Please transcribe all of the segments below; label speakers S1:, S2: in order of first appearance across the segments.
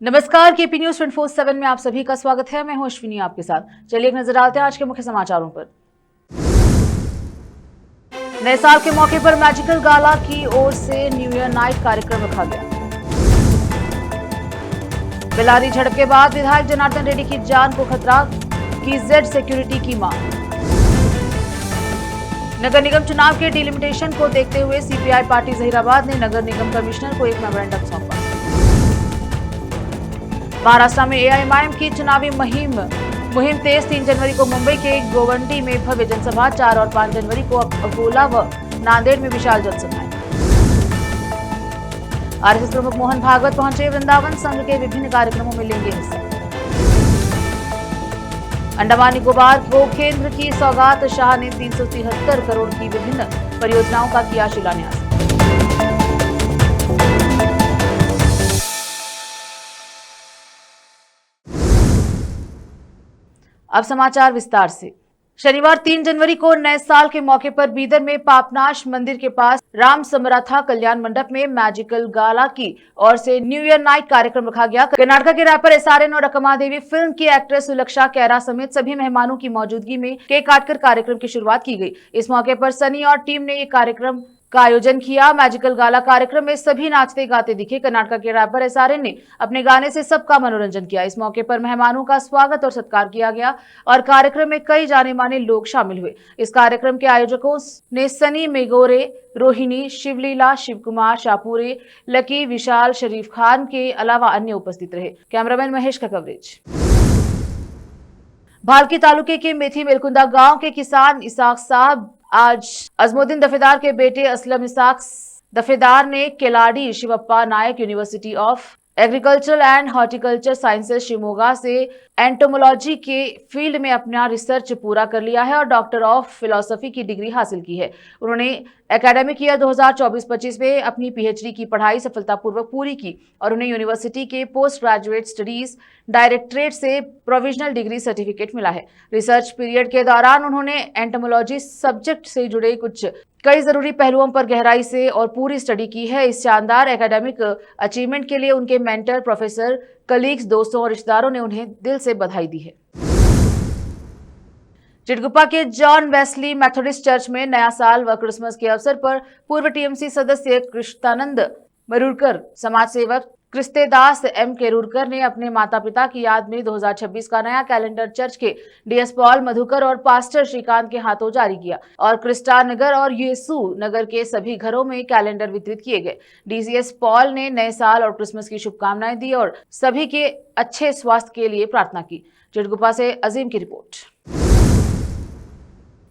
S1: नमस्कार, KP news 24/7 में आप सभी का स्वागत है। मैं हूं अश्विनी आपके साथ। चलिए एक नजर डालते हैं आज के मुख्य समाचारों पर। नए साल के मौके पर मैजिकल गाला की ओर से न्यू ईयर नाइट कार्यक्रम रखा गया। बिलारी झड़प के बाद विधायक जनार्दन रेड्डी की जान को खतरा, की जेड सिक्योरिटी की मांग। नगर निगम चुनाव के डिलिमिटेशन को देखते हुए सीपीआई पार्टी जहीराबाद ने नगर निगम कमिश्नर को एक मेमोरेंडम सौंपा। महाराष्ट्र में एआईएमआईएम की चुनावी मुहिम तेज। 3 जनवरी को मुंबई के गोवंडी में भव्य जनसभा, 4 और 5 जनवरी को अकोला व नांदेड़ में विशाल जनसभाएं। आरएसएस प्रमुख मोहन भागवत पहुंचे वृंदावन, संघ के विभिन्न कार्यक्रमों में लेंगे हिस्सा। अंडमान निकोबार को केंद्र की सौगात, शाह ने 373 करोड़ की विभिन्न परियोजनाओं का किया शिलान्यास। अब समाचार विस्तार से। शनिवार 3 जनवरी को नए साल के मौके पर बीदर में पापनाश मंदिर के पास राम समरथा कल्याण मंडप में मैजिकल गाला की ओर से न्यू ईयर नाइट कार्यक्रम रखा गया। कर्नाटक के रैपर एसआरएन और रकमा देवी, फिल्म की एक्ट्रेस सुलक्षा कैरा समेत सभी मेहमानों की मौजूदगी में केक काटकर कार्यक्रम की शुरुआत की गई। इस मौके पर सनी और टीम ने एक कार्यक्रम का आयोजन किया। मैजिकल गाला कार्यक्रम में सभी नाचते गाते दिखे। कर्नाटक के रैपर एसआरएन ने अपने गाने से सबका मनोरंजन किया। इस मौके पर मेहमानों का स्वागत और सत्कार किया गया और कार्यक्रम में कई जाने माने लोग शामिल हुए। इस कार्यक्रम के आयोजकों ने सनी मेगोरे, रोहिणी, शिवलीला, शिव कुमार शाहपुरे, लकी, विशाल, शरीफ खान के अलावा अन्य उपस्थित रहे। कैमरामैन महेश का कवरेज। भालकी तालुके के मेथी मेलकुंदा गांव के किसान इसाक साहब आज अजमुद्दीन दफेदार के बेटे असलम इसाक दफेदार ने Keladi Shivappa Nayak university of agriculture and horticulture sciences Shimoga से एंटोमोलॉजी के फील्ड में अपना रिसर्च पूरा कर लिया है और डॉक्टर ऑफ फिलॉसफी की डिग्री हासिल की है। उन्होंने एकेडमिक ईयर 2024-25 में अपनी पीएचडी की पढ़ाई सफलतापूर्वक पूरी की और उन्हें यूनिवर्सिटी के पोस्ट ग्रेजुएट स्टडीज डायरेक्टरेट से प्रोविजनल डिग्री सर्टिफिकेट मिला है। रिसर्च पीरियड के दौरान उन्होंने एंटोमोलॉजी सब्जेक्ट से जुड़े कई जरूरी पहलुओं पर गहराई से और पूरी स्टडी की है। इस शानदार एकेडमिक अचीवमेंट के लिए उनके मेंटर, प्रोफेसर, कलीग्स, दोस्तों और रिश्तेदारों ने उन्हें दिल से बधाई दी है। चिटगुप्पा के जॉन वेस्ली मेथोडिस्ट चर्च में नया साल व क्रिसमस के अवसर पर पूर्व टीएमसी सदस्य कृष्णानंद मरूरकर, समाज सेवक क्रिस्तेदास एम केरूरकर ने अपने माता पिता की याद में 2026 का नया कैलेंडर चर्च के डीएस पॉल मधुकर और पास्टर श्रीकांत के हाथों जारी किया और क्रिस्टा नगर और यीशु नगर के सभी घरों में कैलेंडर वितरित किए गए। डीसीएस पॉल ने नए साल और क्रिसमस की शुभकामनाएं दी और सभी के अच्छे स्वास्थ्य के लिए प्रार्थना की। चिटगुप्पा से अजीम की रिपोर्ट।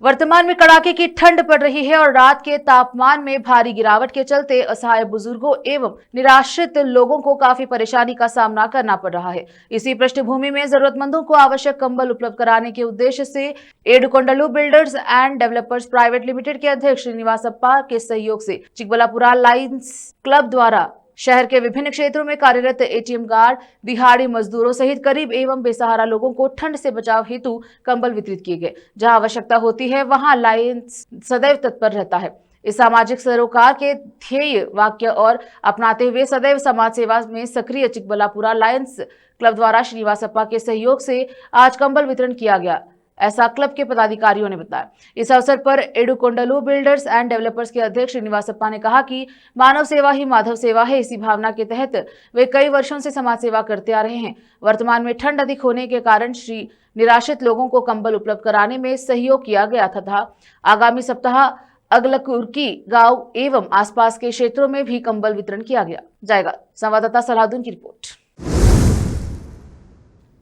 S1: वर्तमान में कड़ाके की ठंड पड़ रही है और रात के तापमान में भारी गिरावट के चलते असहाय बुजुर्गों एवं निराश्रित लोगों को काफी परेशानी का सामना करना पड़ रहा है। इसी पृष्ठभूमि में जरूरतमंदों को आवश्यक कंबल उपलब्ध कराने के उद्देश्य से Edukondalu builders and developers private limited के अध्यक्ष श्रीनिवासप्पा के सहयोग से चिकबल्लापुरा लायंस क्लब द्वारा शहर के विभिन्न क्षेत्रों में कार्यरत एटीएम गार्ड, दिहाड़ी मजदूरों सहित गरीब एवं बेसहारा लोगों को ठंड से बचाव हेतु कंबल वितरित किए गए। जहां आवश्यकता होती है वहां लायंस सदैव तत्पर रहता है। इस सामाजिक सरोकार के ध्येय वाक्य और अपनाते हुए सदैव समाज सेवा में सक्रिय चिकबल्लापुरा लायंस क्लब द्वारा श्रीनिवासप्पा के सहयोग से आज कंबल वितरण किया गया, ऐसा क्लब के पदाधिकारियों ने बताया। इस अवसर पर एडुकोंडलू बिल्डर्स एंड डेवलपर्स के अध्यक्ष श्रीनिवासप्पा ने कहा कि मानव सेवा ही माधव सेवा है। इसी भावना के तहत वे कई वर्षों से समाज सेवा करते आ रहे हैं। वर्तमान में ठंड अधिक होने के कारण श्री निराश्रित लोगों को कंबल उपलब्ध कराने में सहयोग किया गया तथा आगामी सप्ताह अगलकुर्की गांव एवं आसपास के क्षेत्रों में भी कंबल वितरण किया जाएगा। संवाददाता सलाहुद्दीन की रिपोर्ट।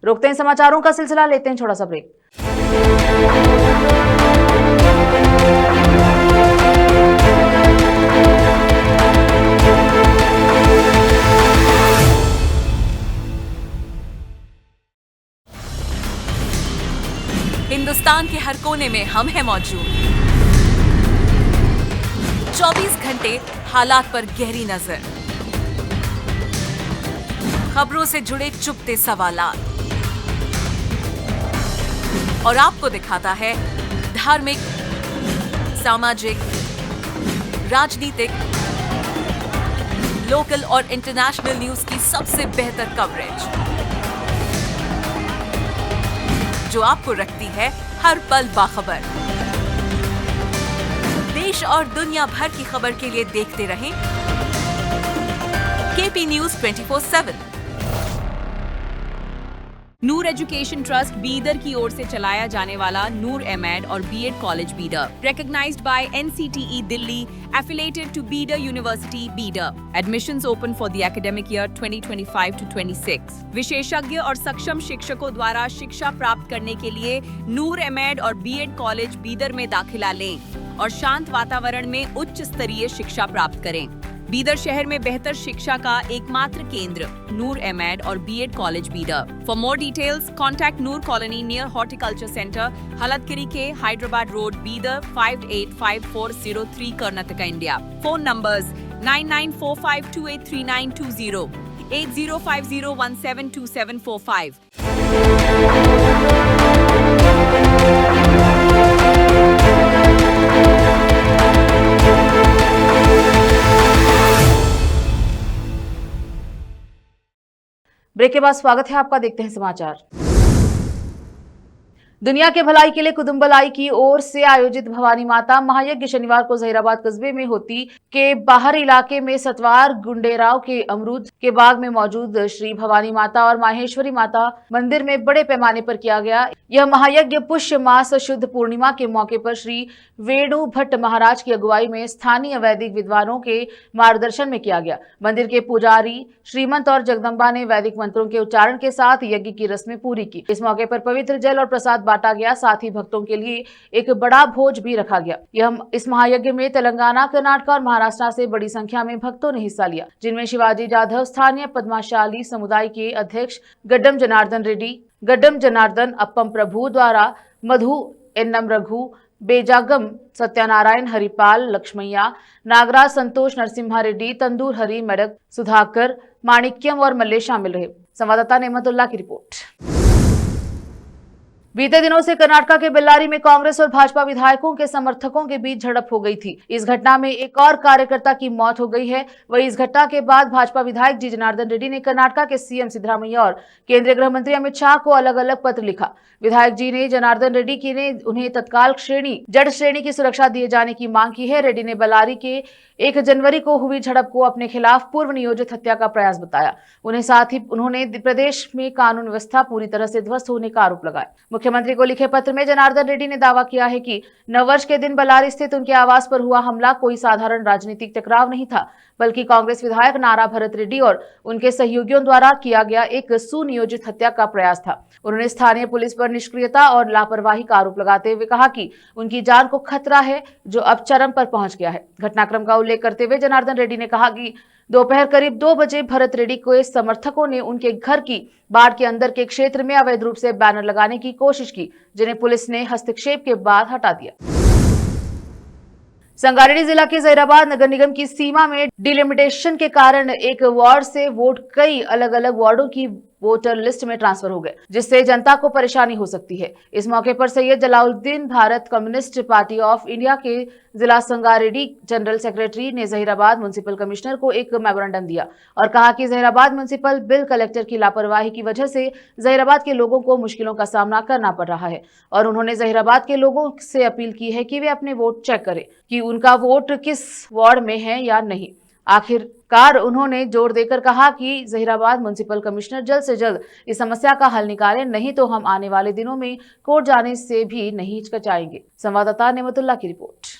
S1: रोकते हैं समाचारों का सिलसिला, लेते हैं छोटा सा ब्रेक।
S2: हिंदुस्तान के हर कोने में हम हैं मौजूद। 24 घंटे हालात पर गहरी नजर, खबरों से जुड़े चुपते सवालात और आपको दिखाता है धार्मिक, सामाजिक, राजनीतिक, लोकल और इंटरनेशनल न्यूज की सबसे बेहतर कवरेज, जो आपको रखती है हर पल बाखबर। देश और दुनिया भर की खबर के लिए देखते रहें KP news 24/7।
S3: Noor education trust Bidar की ओर से चलाया जाने वाला नूर एमएड और BEd college Bidar, recognized by NCTE Delhi, affiliated to Bidar University, Bidar. Admissions open for the academic year 2025 to 26. विशेषज्ञ और सक्षम शिक्षकों द्वारा शिक्षा प्राप्त करने के लिए नूर एमएड और बीएड कॉलेज बीदर में दाखिला लें और शांत वातावरण में उच्च स्तरीय शिक्षा प्राप्त करें। बीदर शहर में बेहतर शिक्षा का एकमात्र केंद्र नूर एमएड और BEd college Bidar. For more details contact Noor colony near horticulture centre, Halatgiri के Hyderabad road, Bidar 585403 Karnataka, India. Phone numbers 9945283920, 8050172745।
S1: Break के बाद स्वागत है आपका। देखते हैं समाचार। दुनिया के भलाई के लिए कुदुम्बलाई की ओर से आयोजित भवानी माता महायज्ञ शनिवार को जहीराबाद कस्बे में होती के बाहरी इलाके में सतवार गुंडेराव के अमरूद के बाग में मौजूद श्री भवानी माता और माहेश्वरी माता मंदिर में बड़े पैमाने पर किया गया। यह महायज्ञ पुष्य मास शुद्ध पूर्णिमा के मौके पर श्री वेणु भट्ट महाराज की अगुवाई में स्थानीय वैदिक विद्वानों के मार्गदर्शन में किया गया। मंदिर के पुजारी श्रीमंत और जगदम्बा ने वैदिक मंत्रों के उच्चारण के साथ यज्ञ की रस्में पूरी की। इस मौके पर पवित्र जल और प्रसाद बांटा गया, साथ ही भक्तों के लिए एक बड़ा भोज भी रखा गया। इस महायज्ञ में तेलंगाना, कर्नाटक और महाराष्ट्र से बड़ी संख्या में भक्तों ने हिस्सा लिया, जिनमें शिवाजी जाधव, स्थानीय पद्माशाली समुदाय के अध्यक्ष गड्डम जनार्दन रेड्डी, गड्डम जनार्दन अप्पम प्रभु द्वारा, मधु एन्नम रघु, बेजागम सत्यानारायण, हरिपाल लक्ष्मैया, नागराज, संतोष नरसिम्हा रेड्डी, तंदूर हरि, मडक सुधाकर, माणिक्यम और मल्ले शामिल रहे। संवाददाता नेमतुल्ला की रिपोर्ट। बीते दिनों से कर्नाटक के बेल्लारी में कांग्रेस और भाजपा विधायकों के समर्थकों के बीच झड़प हो गई थी। इस घटना में एक और कार्यकर्ता की मौत हो गई है। वहीं इस घटना के बाद भाजपा विधायक जी जनार्दन रेड्डी ने कर्नाटक के सीएम सिद्धरामैया और केंद्रीय गृह मंत्री अमित शाह को अलग अलग पत्र लिखा। विधायक जी ने जनार्दन रेड्डी की ने उन्हें तत्काल जड़ श्रेणी की सुरक्षा दिए जाने की मांग की है। रेड्डी ने बेल्लारी के 1 जनवरी को हुई झड़प को अपने खिलाफ पूर्व नियोजित हत्या का प्रयास बताया। उन्होंने प्रदेश में कानून व्यवस्था पूरी तरह से ध्वस्त होने का आरोप लगाया। मुख्यमंत्री को लिखे पत्र में जनार्दन रेड्डी ने दावा किया है कि नववर्ष के दिन बेल्लारी स्थित उनके आवास पर हुआ हमला कोई साधारण राजनीतिक टकराव नहीं था, बल्कि कांग्रेस विधायक नारा भरत रेड्डी और उनके सहयोगियों द्वारा किया गया एक सुनियोजित हत्या का प्रयास था। उन्होंने स्थानीय पुलिस पर निष्क्रियता और लापरवाही का आरोप लगाते हुए कहा कि उनकी जान को खतरा है, जो अब चरम पर पहुंच गया है। घटनाक्रम का उल्लेख करते हुए जनार्दन रेड्डी ने कहा कि दोपहर करीब 2 बजे भरत रेड्डी को समर्थकों ने उनके घर की बाड़ के अंदर के क्षेत्र में अवैध रूप से बैनर लगाने की कोशिश की, जिन्हें पुलिस ने हस्तक्षेप के बाद हटा दिया। संगारेड्डी जिला के जहीराबाद नगर निगम की सीमा में डिलिमिटेशन के कारण एक वार्ड से वोट कई अलग अलग वार्डों की वोटर लिस्ट में ट्रांसफर हो गए, जिससे जनता को परेशानी हो सकती है। इस मौके पर Syed Jalaluddin Bharat communist party of India के जिला संगारेड्डी जनरल सेक्रेटरी ने जहीराबाद म्युनिसिपल कमिश्नर को एक मेमोरेंडम दिया और कहा कि जहीराबाद म्युनिसिपल बिल कलेक्टर की लापरवाही की वजह से जहीराबाद के लोगों को मुश्किलों का सामना करना पड़ रहा है और उन्होंने जहीराबाद के लोगों से अपील की है कि वे अपने वोट चेक करें कि उनका वोट किस वार्ड में है या नहीं। आखिरकार उन्होंने जोर देकर कहा कि जहीराबाद म्युनिसिपल कमिश्नर जल्द से जल्द इस समस्या का हल निकालें, नहीं तो हम आने वाले दिनों में कोर्ट जाने से भी नहीं हिचकिचाएंगे। संवाददाता नेमतुल्ला की रिपोर्ट।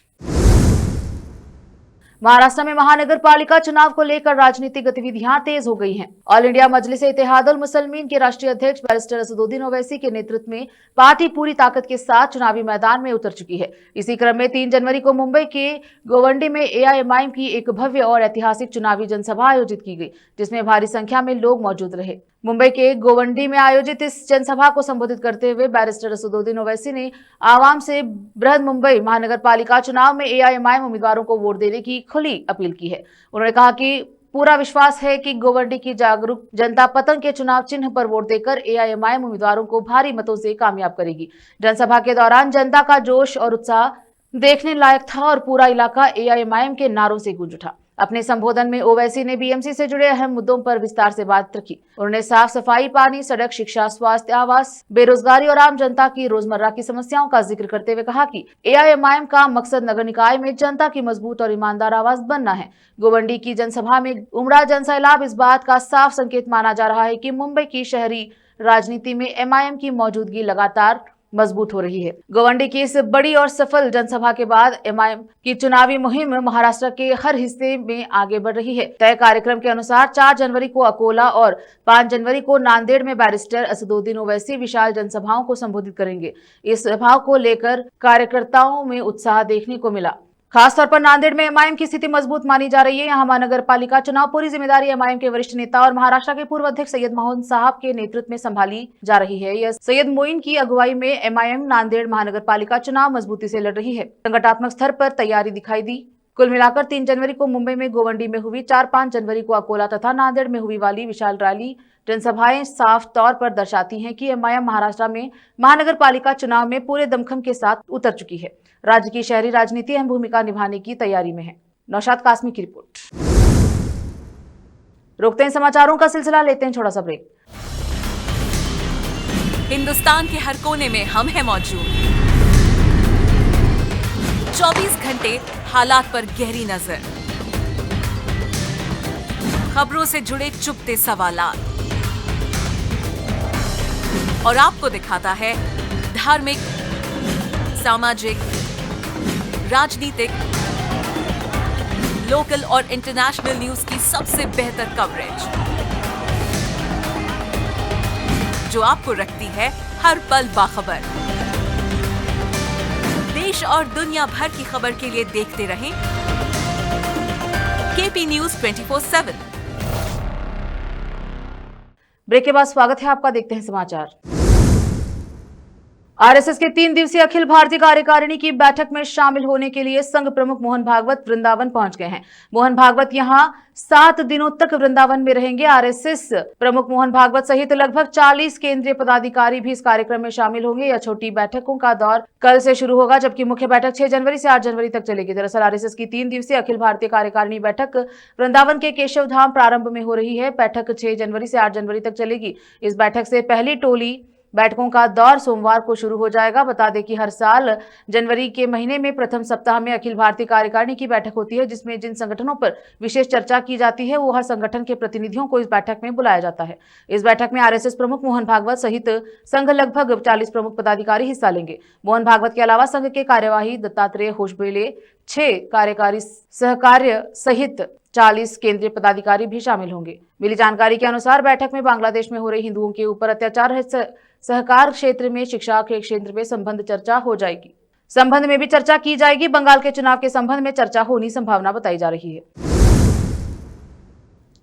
S1: महाराष्ट्र में महानगर पालिका चुनाव को लेकर राजनीतिक गतिविधियां तेज हो गई हैं। ऑल इंडिया मजलिस इत्तेहादुल मुसलमीन के राष्ट्रीय अध्यक्ष बैरिस्टर असदुद्दीन ओवैसी के नेतृत्व में पार्टी पूरी ताकत के साथ चुनावी मैदान में उतर चुकी है। इसी क्रम में 3 जनवरी को मुंबई के गोवंडी में एआईएमआईएम की एक भव्य और ऐतिहासिक चुनावी जनसभा आयोजित की गई, जिसमें भारी संख्या में लोग मौजूद रहे। मुंबई के गोवंडी में आयोजित इस जनसभा को संबोधित करते हुए बैरिस्टर असदुद्दीन ओवैसी ने आवाम से बृहद मुंबई महानगर पालिका चुनाव में एआईएमआईएम उम्मीदवारों को वोट देने की खुली अपील की है। उन्होंने कहा कि पूरा विश्वास है कि गोवंडी की जागरूक जनता पतंग के चुनाव चिन्ह पर वोट देकर एआईएमआईएम उम्मीदवारों को भारी मतों से कामयाब करेगी। जनसभा के दौरान जनता का जोश और उत्साह देखने लायक था और पूरा इलाका एआईएमआईएम के नारों से गूंज उठा। अपने संबोधन में ओवैसी ने बीएमसी से जुड़े अहम मुद्दों पर विस्तार से बात रखी। उन्होंने साफ सफाई, पानी, सड़क, शिक्षा, स्वास्थ्य, आवास, बेरोजगारी और आम जनता की रोजमर्रा की समस्याओं का जिक्र करते हुए कहा कि एआईएमआईएम का मकसद नगर निकाय में जनता की मजबूत और ईमानदार आवाज बनना है। गोवंडी की जनसभा में उमड़ा जनसैलाब इस बात का साफ संकेत माना जा रहा है कि मुंबई की शहरी राजनीति में एमआईएम की मौजूदगी लगातार मजबूत हो रही है। गोवंडी की इस बड़ी और सफल जनसभा के बाद एमआईएम की चुनावी मुहिम महाराष्ट्र के हर हिस्से में आगे बढ़ रही है। तय कार्यक्रम के अनुसार 4 जनवरी को अकोला और 5 जनवरी को नांदेड़ में बैरिस्टर असदुद्दीन ओवैसी विशाल जनसभाओं को संबोधित करेंगे। इस सभा को लेकर कार्यकर्ताओं में उत्साह देखने को मिला। खासतौर पर नांदेड़ में एमआईएम की स्थिति मजबूत मानी जा रही है। यहाँ महानगर पालिका चुनाव पूरी जिम्मेदारी एमआईएम के वरिष्ठ नेता और महाराष्ट्र के पूर्व अध्यक्ष सैयद मोहन साहब के नेतृत्व में संभाली जा रही है। यह सैयद मोइन की अगुवाई में एमआईएम नांदेड़ महानगर पालिका चुनाव मजबूती से लड़ रही है। संगठनात्मक स्तर पर तैयारी दिखाई दी। कुल मिलाकर 3 जनवरी को मुंबई में गोवंडी में हुई, 4-5 जनवरी को अकोला तथा नांदेड़ में हुई वाली विशाल रैली जनसभाएं साफ तौर पर दर्शाती हैं कि एमआईएम महाराष्ट्र में महानगर पालिका चुनाव में पूरे दमखम के साथ उतर चुकी है। राज्य की शहरी राजनीति अहम भूमिका निभाने की तैयारी में है। नौशाद कासमी की रिपोर्ट। रोकते हैं समाचारों का सिलसिला, लेते हैं छोटा सा ब्रेक।
S2: हिंदुस्तान के हर कोने में हम हैं मौजूद। 24 घंटे हालात पर गहरी नजर, खबरों से जुड़े चुपते सवालात और आपको दिखाता है धार्मिक, सामाजिक, राजनीतिक, लोकल और इंटरनेशनल न्यूज की सबसे बेहतर कवरेज, जो आपको रखती है हर पल बाखबर। देश और दुनिया भर की खबर के लिए देखते रहें केपी न्यूज 24/7।
S1: ब्रेक के बाद स्वागत है आपका, देखते हैं समाचार। आरएसएस के 3 दिवसीय अखिल भारतीय कार्यकारिणी की बैठक में शामिल होने के लिए संघ प्रमुख मोहन भागवत वृंदावन पहुंच गए हैं। मोहन भागवत यहां 7 दिनों तक वृंदावन में रहेंगे। आरएसएस प्रमुख मोहन भागवत सहित लगभग 40 केंद्रीय पदाधिकारी भी इस कार्यक्रम में शामिल होंगे। यह छोटी बैठकों का दौर कल से शुरू होगा, जबकि मुख्य बैठक 6 जनवरी से 8 जनवरी तक चलेगी। दरअसल आरएसएस की 3 दिवसीय अखिल भारतीय कार्यकारिणी बैठक वृंदावन के केशव धाम प्रारंभ में हो रही है। बैठक 6 जनवरी से 8 जनवरी तक चलेगी। इस बैठक से पहली टोली बैठकों का दौर सोमवार को शुरू हो जाएगा। बता दें कि हर साल जनवरी के महीने में प्रथम सप्ताह में अखिल भारतीय कार्यकारिणी की बैठक होती है, जिसमें जिन संगठनों पर विशेष चर्चा की जाती है वो हर संगठन के प्रतिनिधियों को इस बैठक में बुलाया जाता है। इस बैठक में आरएसएस प्रमुख मोहन भागवत सहित संघ लगभग 40 प्रमुख पदाधिकारी हिस्सा लेंगे। मोहन भागवत के अलावा संघ के कार्यवाही दत्तात्रेय होसबले, 6 कार्यकारी सहकार्य सहित 40 केंद्रीय पदाधिकारी भी शामिल होंगे। मिली जानकारी के अनुसार बैठक में बांग्लादेश में हो रहे हिंदुओं के ऊपर अत्याचार, सहकार क्षेत्र में, शिक्षा के क्षेत्र में संबंध में भी चर्चा की जाएगी। बंगाल के चुनाव के संबंध में चर्चा होनी संभावना बताई जा रही है।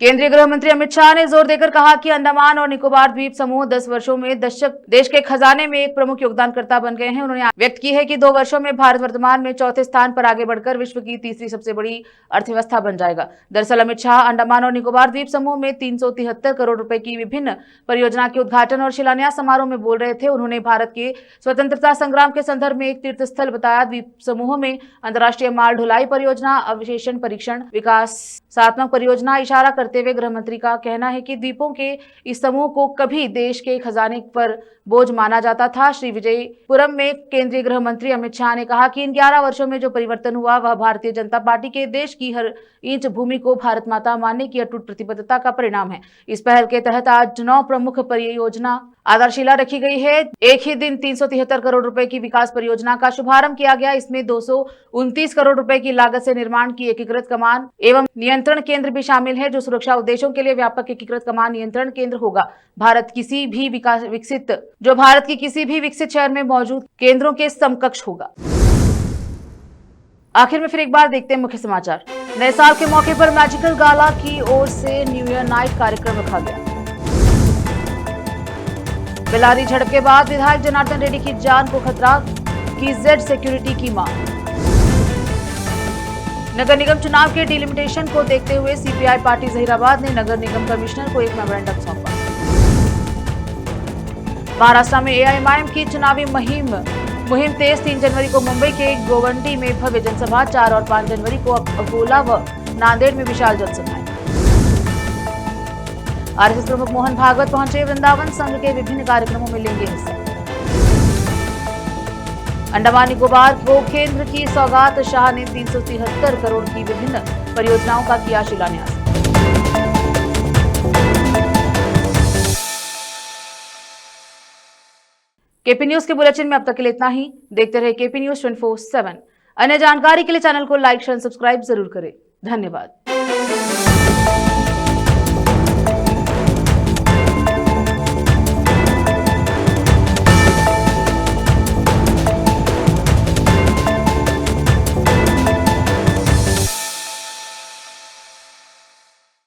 S1: केंद्रीय गृह मंत्री अमित शाह ने जोर देकर कहा कि अंडमान और निकोबार द्वीप समूह 10 वर्षों में देश के खजाने में एक प्रमुख योगदानकर्ता बन गए हैं। उन्होंने व्यक्त की है कि 2 वर्षों में भारत वर्तमान में 4थे स्थान पर आगे बढ़कर विश्व की 3री सबसे बड़ी अर्थव्यवस्था बन जाएगा। दरअसल अमित शाह अंडमान और निकोबार द्वीप समूह में 373 करोड़ रुपए की विभिन्न परियोजना के उद्घाटन और शिलान्यास समारोह में बोल रहे थे। उन्होंने भारत के स्वतंत्रता संग्राम के संदर्भ में एक तीर्थ स्थल बताया। द्वीप समूह में अंतर्राष्ट्रीय माल ढुलाई परियोजना, अवशेषण परीक्षण, विकासात्मक परियोजना इशारा करते हुए गृह मंत्री का कहना है कि द्वीपों के इस समूह को कभी देश के खजाने पर बोझ माना जाता था। श्री विजयपुरम में केंद्रीय गृह मंत्री अमित शाह ने कहा कि इन 11 वर्षों में जो परिवर्तन हुआ वह भारतीय जनता पार्टी के देश की हर इंच भूमि को भारत माता मानने की अटूट प्रतिबद्धता का परिणाम है। इस पहल के तहत आज 9 प्रमुख परियोजना आधारशिला रखी गई है। एक ही दिन 373 करोड़ रुपए की विकास परियोजना का शुभारंभ किया गया। इसमें 229 करोड़ रुपए की लागत से निर्माण की एकीकृत कमान एवं नियंत्रण केंद्र भी शामिल है, जो सुरक्षा उद्देश्यों के लिए व्यापक एकीकृत कमान नियंत्रण केंद्र होगा। भारत की किसी भी विकसित शहर में मौजूद केंद्रों के समकक्ष होगा। आखिर में फिर एक बार देखते हैं मुख्य समाचार। नए साल के मौके पर मैजिकल गाला की ओर से न्यू ईयर नाइट कार्यक्रम रखा गया। बेलारी झड़प के बाद विधायक जनार्दन रेड्डी की जान को खतरा, की जेड सिक्योरिटी की मांग। नगर निगम चुनाव के डिलिमिटेशन को देखते हुए सीपीआई पार्टी जहीराबाद ने नगर निगम कमिश्नर को एक मेमोरेंडम सौंपा। महाराष्ट्र में एआईएमआईएम की चुनावी मुहिम तेज। 3 जनवरी को मुंबई के गोवंडी में भव्य जनसभा, 4 और 5 जनवरी को अकोला व नांदेड़ में विशाल जनसभाएं। आरएसएस प्रमुख मोहन भागवत पहुंचे वृंदावन, संघ के विभिन्न कार्यक्रमों में लेंगे हिस्सा। अंडमान निकोबार को केंद्र की सौगात, शाह ने 373 करोड़ की विभिन्न परियोजनाओं का किया शिलान्यास। केपी न्यूज के बुलेटिन में अब तक के लिए इतना ही। देखते रहे केपी न्यूज 24/7। अन्य जानकारी के लिए चैनल को लाइक, शेयर, सब्सक्राइब जरूर करें। धन्यवाद।